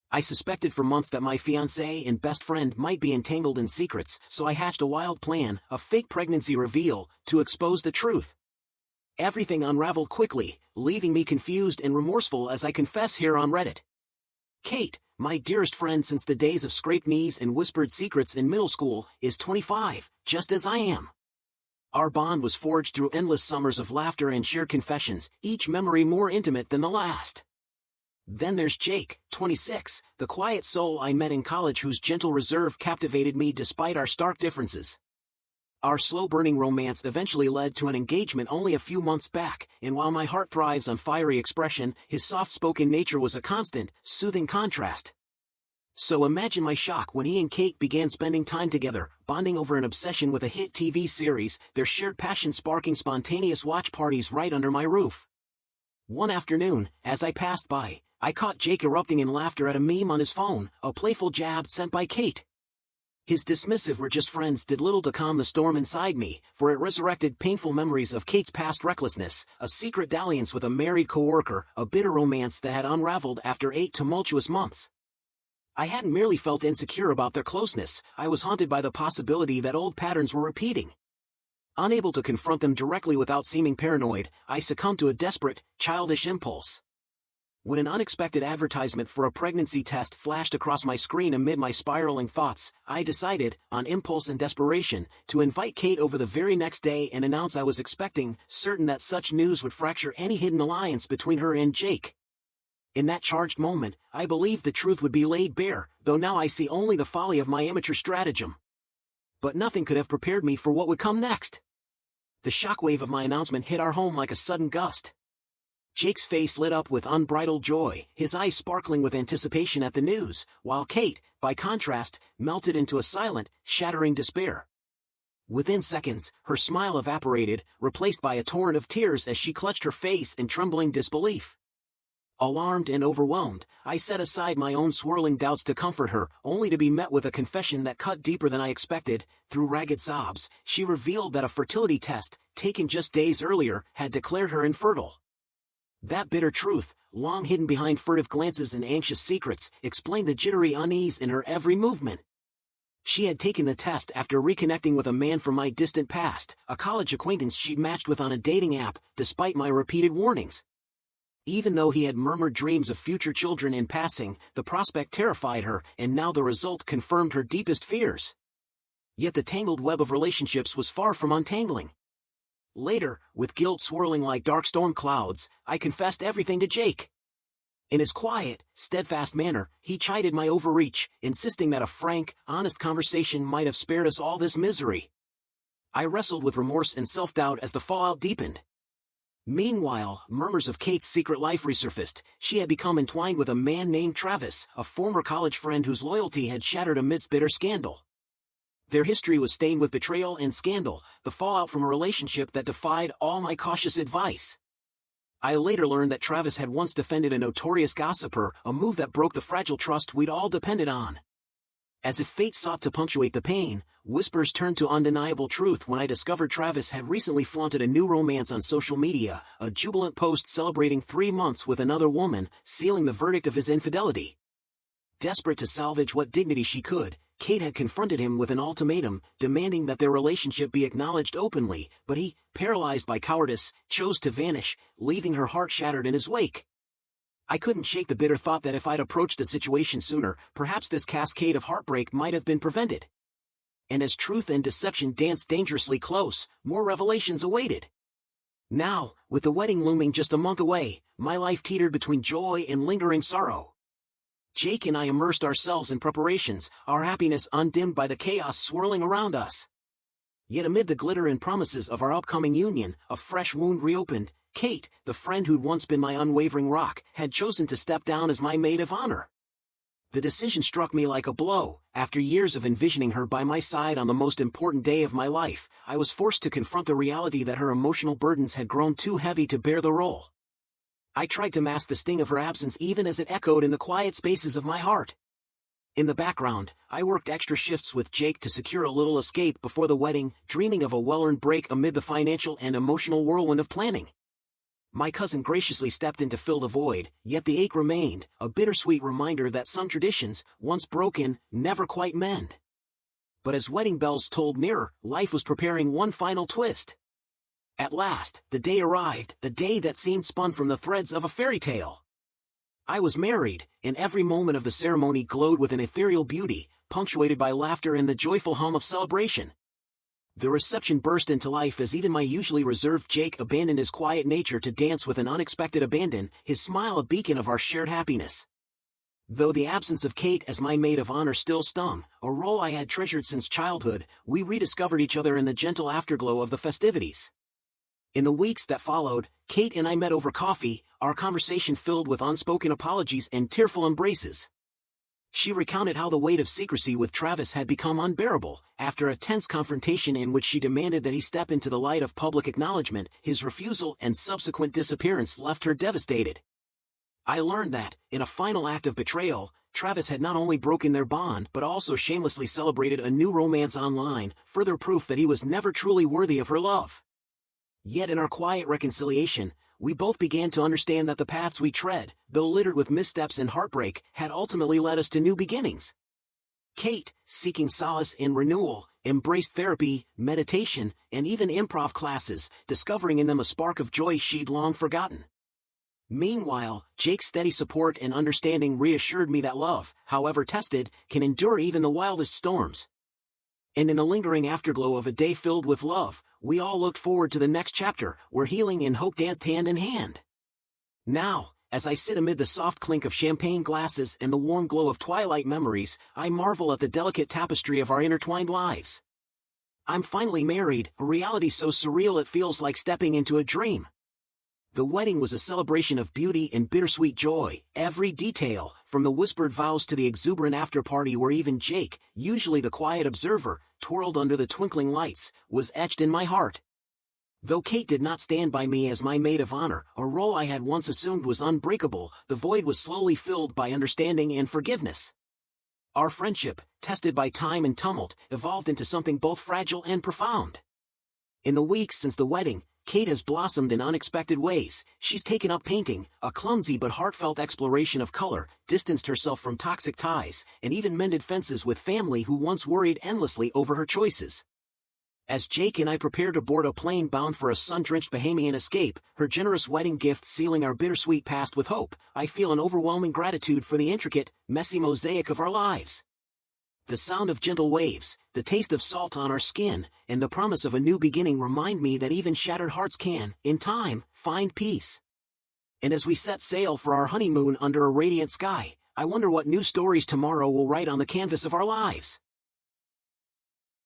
I suspected for months that my fiancé and best friend might be entangled in secrets, so I hatched a wild plan, a fake pregnancy reveal, to expose the truth. Everything unraveled quickly, leaving me confused and remorseful as I confess here on Reddit. Kate, my dearest friend since the days of scraped knees and whispered secrets in middle school, is 25, just as I am. Our bond was forged through endless summers of laughter and shared confessions, each memory more intimate than the last. Then there's Jake, 26, the quiet soul I met in college whose gentle reserve captivated me despite our stark differences. Our slow-burning romance eventually led to an engagement only a few months back, and while my heart thrives on fiery expression, his soft-spoken nature was a constant, soothing contrast. So imagine my shock when he and Kate began spending time together, bonding over an obsession with a hit TV series, their shared passion sparking spontaneous watch parties right under my roof. One afternoon, as I passed by, I caught Jake erupting in laughter at a meme on his phone, a playful jab sent by Kate. His dismissive "we're just friends" did little to calm the storm inside me, for it resurrected painful memories of Kate's past recklessness, a secret dalliance with a married coworker, a bitter romance that had unraveled after 8 tumultuous months. I hadn't merely felt insecure about their closeness, I was haunted by the possibility that old patterns were repeating. Unable to confront them directly without seeming paranoid, I succumbed to a desperate, childish impulse. When an unexpected advertisement for a pregnancy test flashed across my screen amid my spiraling thoughts, I decided, on impulse and desperation, to invite Kate over the very next day and announce I was expecting, certain that such news would fracture any hidden alliance between her and Jake. In that charged moment, I believed the truth would be laid bare, though now I see only the folly of my immature stratagem. But nothing could have prepared me for what would come next. The shockwave of my announcement hit our home like a sudden gust. Jake's face lit up with unbridled joy, his eyes sparkling with anticipation at the news, while Kate, by contrast, melted into a silent, shattering despair. Within seconds, her smile evaporated, replaced by a torrent of tears as she clutched her face in trembling disbelief. Alarmed and overwhelmed, I set aside my own swirling doubts to comfort her, only to be met with a confession that cut deeper than I expected. Through ragged sobs, she revealed that a fertility test, taken just days earlier, had declared her infertile. That bitter truth, long hidden behind furtive glances and anxious secrets, explained the jittery unease in her every movement. She had taken the test after reconnecting with a man from my distant past, a college acquaintance she'd matched with on a dating app, despite my repeated warnings. Even though he had murmured dreams of future children in passing, the prospect terrified her, and now the result confirmed her deepest fears. Yet the tangled web of relationships was far from untangling. Later, with guilt swirling like dark storm clouds, I confessed everything to Jake. In his quiet, steadfast manner, he chided my overreach, insisting that a frank, honest conversation might have spared us all this misery. I wrestled with remorse and self-doubt as the fallout deepened. Meanwhile, murmurs of Kate's secret life resurfaced. She had become entwined with a man named Travis, a former college friend whose loyalty had shattered amidst bitter scandal. Their history was stained with betrayal and scandal, the fallout from a relationship that defied all my cautious advice. I later learned that Travis had once defended a notorious gossiper, a move that broke the fragile trust we'd all depended on. As if fate sought to punctuate the pain, whispers turned to undeniable truth when I discovered Travis had recently flaunted a new romance on social media, a jubilant post celebrating 3 months with another woman, sealing the verdict of his infidelity. Desperate to salvage what dignity she could, Kate had confronted him with an ultimatum, demanding that their relationship be acknowledged openly, but he, paralyzed by cowardice, chose to vanish, leaving her heart shattered in his wake. I couldn't shake the bitter thought that if I'd approached the situation sooner, perhaps this cascade of heartbreak might have been prevented. And as truth and deception danced dangerously close, more revelations awaited. Now, with the wedding looming just a month away, my life teetered between joy and lingering sorrow. Jake and I immersed ourselves in preparations, our happiness undimmed by the chaos swirling around us. Yet amid the glitter and promises of our upcoming union, a fresh wound reopened. Kate, the friend who'd once been my unwavering rock, had chosen to step down as my maid of honor. The decision struck me like a blow. After years of envisioning her by my side on the most important day of my life, I was forced to confront the reality that her emotional burdens had grown too heavy to bear the role. I tried to mask the sting of her absence even as it echoed in the quiet spaces of my heart. In the background, I worked extra shifts with Jake to secure a little escape before the wedding, dreaming of a well-earned break amid the financial and emotional whirlwind of planning. My cousin graciously stepped in to fill the void, yet the ache remained, a bittersweet reminder that some traditions, once broken, never quite mend. But as wedding bells tolled nearer, life was preparing one final twist. At last, the day arrived, the day that seemed spun from the threads of a fairy tale. I was married, and every moment of the ceremony glowed with an ethereal beauty, punctuated by laughter and the joyful hum of celebration. The reception burst into life as even my usually reserved Jake abandoned his quiet nature to dance with an unexpected abandon, his smile a beacon of our shared happiness. Though the absence of Kate as my maid of honor still stung, a role I had treasured since childhood, we rediscovered each other in the gentle afterglow of the festivities. In the weeks that followed, Kate and I met over coffee, our conversation filled with unspoken apologies and tearful embraces. She recounted how the weight of secrecy with Travis had become unbearable, after a tense confrontation in which she demanded that he step into the light of public acknowledgement. His refusal and subsequent disappearance left her devastated. I learned that, in a final act of betrayal, Travis had not only broken their bond but also shamelessly celebrated a new romance online, further proof that he was never truly worthy of her love. Yet in our quiet reconciliation, we both began to understand that the paths we tread, though littered with missteps and heartbreak, had ultimately led us to new beginnings. Kate, seeking solace in renewal, embraced therapy, meditation, and even improv classes, discovering in them a spark of joy she'd long forgotten. Meanwhile, Jake's steady support and understanding reassured me that love, however tested, can endure even the wildest storms. And in the lingering afterglow of a day filled with love, we all looked forward to the next chapter, where healing and hope danced hand in hand. Now, as I sit amid the soft clink of champagne glasses and the warm glow of twilight memories, I marvel at the delicate tapestry of our intertwined lives. I'm finally married, a reality so surreal it feels like stepping into a dream. The wedding was a celebration of beauty and bittersweet joy, every detail, from the whispered vows to the exuberant after-party where even Jake, usually the quiet observer, twirled under the twinkling lights, was etched in my heart. Though Kate did not stand by me as my maid of honor, a role I had once assumed was unbreakable, the void was slowly filled by understanding and forgiveness. Our friendship, tested by time and tumult, evolved into something both fragile and profound. In the weeks since the wedding, Kate has blossomed in unexpected ways. She's taken up painting, a clumsy but heartfelt exploration of color, distanced herself from toxic ties, and even mended fences with family who once worried endlessly over her choices. As Jake and I prepare to board a plane bound for a sun-drenched Bahamian escape, her generous wedding gift sealing our bittersweet past with hope, I feel an overwhelming gratitude for the intricate, messy mosaic of our lives. The sound of gentle waves, the taste of salt on our skin, and the promise of a new beginning remind me that even shattered hearts can, in time, find peace. And as we set sail for our honeymoon under a radiant sky, I wonder what new stories tomorrow will write on the canvas of our lives.